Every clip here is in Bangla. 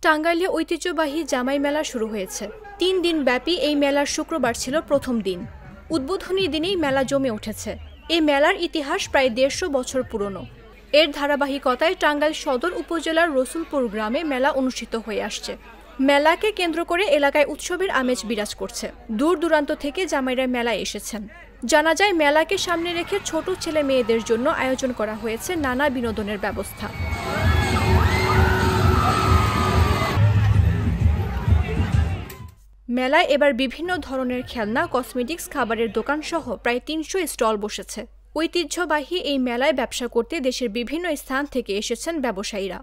টাঙ্গাইলে ঐতিহ্যবাহী জামাই মেলা শুরু হয়েছে। ৩ দিন ব্যাপী এই মেলার শুক্রবার ছিল প্রথম দিন। উদ্বোধনী দিনেই মেলা জমে উঠেছে। এই মেলার ইতিহাস প্রায় ১৫০ বছর পুরনো। এর ধারাবাহিকতায় টাঙ্গাইল সদর উপজেলার রসুলপুর গ্রামে মেলা অনুষ্ঠিত হয়ে আসছে। মেলাকে কেন্দ্র করে এলাকায় উৎসবের আমেজ বিরাজ করছে। দূর দূরান্ত থেকে জামাইরা মেলায় এসেছেন। জানা যায়, মেলাকে সামনে রেখে ছোট ছেলে মেয়েদের জন্য আয়োজন করা হয়েছে নানা বিনোদনের ব্যবস্থা। মেলায় এবার বিভিন্ন ধরনের খেলনা, কসমেটিক্স, খাবারের দোকান সহ প্রায় ৩০০ স্টল বসেছে। ঐতিহ্যবাহী এই মেলায় ব্যবসা করতে দেশের বিভিন্ন স্থান থেকে এসেছেন ব্যবসায়ীরা।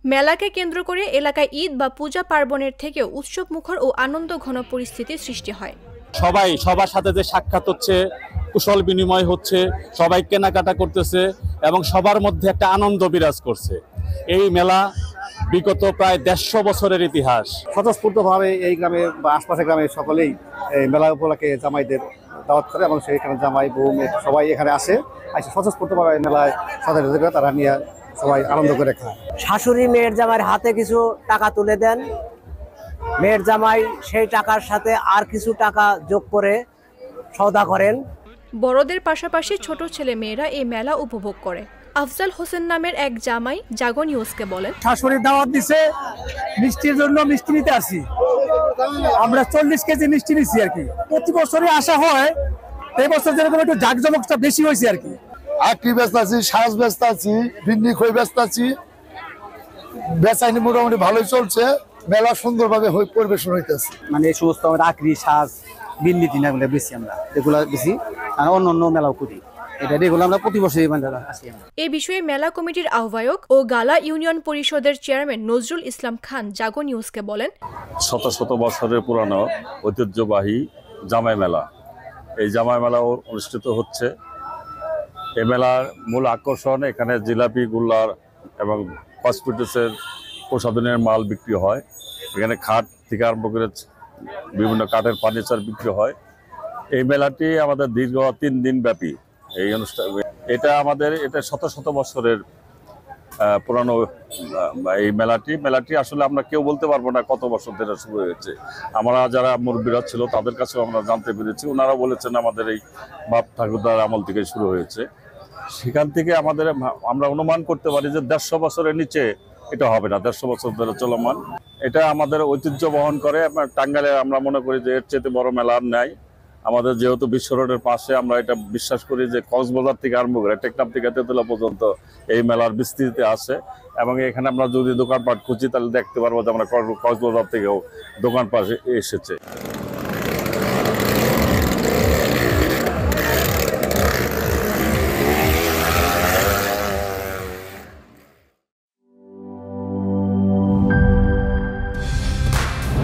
মেলাকে কেন্দ্র করে এলাকায় ঈদ বা পূজা পার্বণের থেকেও উৎসবমুখর ও আনন্দঘন পরিস্থিতির সৃষ্টি হয়। সবার সাথে যে সাক্ষাৎ হচ্ছে, কুশল বিনিময় হচ্ছে, সবাই কেনাকাটা করতেছে এবং সবার মধ্যে একটা আনন্দ বিরাজ করছে। এই মেলা বিগত প্রায় ১৫০ বছরের ইতিহাস। স্বতঃস্ফূর্তভাবে এই গ্রামে বা আশপাশের গ্রামে সকলেই এই মেলা উপলক্ষে জামাইদের দাওয়াত করে এবং সেইখানে জামাই বউ সবাই এখানে আসে স্বতঃস্ফূর্তভাবে মেলায় সদস্য তারা নিয়ে সবাই আনন্দ করে খায়। শাশুড়ি মেয়ের জামাইয়ের হাতে কিছু টাকা তুলে দেন, মেয়ের জামাই সেই টাকার সাথে আর কিছু টাকা যোগ করে সওদা করেন। বড়দের পাশাপাশি ছোট ছেলে মেয়েরা এই মেলা উপভোগ করে। আফজাল হোসেন নামের এক জামাই জাগো নিউজকে বলেন, শাশুড়ির দাওয়াত দিছে, মিষ্টির জন্য মিষ্টি নিতে আসি। আমরা 40 কেজি মিষ্টি নিচ্ছি আর কি। প্রতি বছরই আসা হয়, এই বছর যেরকম একটু জাঁকজমকটা বেশি হয়েছে আর কি। আখি ব্যস্ত আছি, শ্বাস ব্যস্ত আছি, ভিন্ডি খই ব্যস্ত আছি। বেচাইনি মোটামুটি ভালোই চলছে। মেলা সুন্দরভাবে পরিবেশন হইতেছে। মানে এই সমস্ত আমাদের আখরি, শ্বাস, ভিন্ডি টিনাগুলো বেশি আমরা এগুলো বেশি, আর অন্য মেলাও করি। এ বিষয়ে মেলা কমিটির আহ্বায়ক ও গালা ইউনিয়ন পরিষদের চেয়ারম্যান নজরুল ইসলাম খান জাগো নিউজকে বলেন, শত শত বছরের পুরানো ঐতিহ্যবাহী জামাই মেলা, এই জামাই মেলা অনুষ্ঠিত হচ্ছে। এই মেলার মূল আকর্ষণ, এখানে জিলাপি, গুল্লার এবং কসমেটিক্সের প্রসাধনের মাল বিক্রি হয়। এখানে খাট থেকে আরম্ভ করে বিভিন্ন কাঠের ফার্নিচার বিক্রি হয়। এই মেলাটি আমাদের দীর্ঘ 3 দিন ব্যাপী এই অনুষ্ঠান। এটা শত শত বছরের পুরানো এই মেলাটি আসলে আমরা কেউ বলতে পারবো না কত বছর ধরে শুরু হয়েছে। আমরা যারা মুরব্বীরা ছিল তাদের কাছেও আমরা জানতে পেরেছি, ওনারা বলেছেন আমাদের এই বাপ ঠাকুরদার আমল থেকে শুরু হয়েছে। সেখান থেকে আমরা অনুমান করতে পারি যে 150 বছরের নিচে এটা হবে না। 150 বছর ধরে চলমান এটা আমাদের ঐতিহ্য বহন করে। টাঙ্গাইলে আমরা মনে করি যে এর চেয়ে বড় মেলা আর নাই। আমাদের যেহেতু বিশ্ব রোডের পাশে, আমরা এটা বিশ্বাস করি যে কক্সবাজার থেকে আরম্ভ করে টেকনাফ থেকে তেতুলা পর্যন্ত এই মেলার বিস্তৃতি আছে এবং এখানে আমরা যদি দোকানপাট খুঁজি তাহলে দেখতে পারবো যে আমরা কক্সবাজার থেকেও দোকানপাট এসেছে।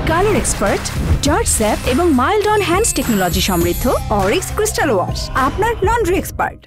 কালার এক্সপার্ট, জর্জ স্যাপ এবং মাইল্ড অন হ্যান্ডস টেকনোলজি সমৃদ্ধ অরিক্স ক্রিস্টাল ওয়াশ আপনার লন্ড্রি এক্সপার্ট।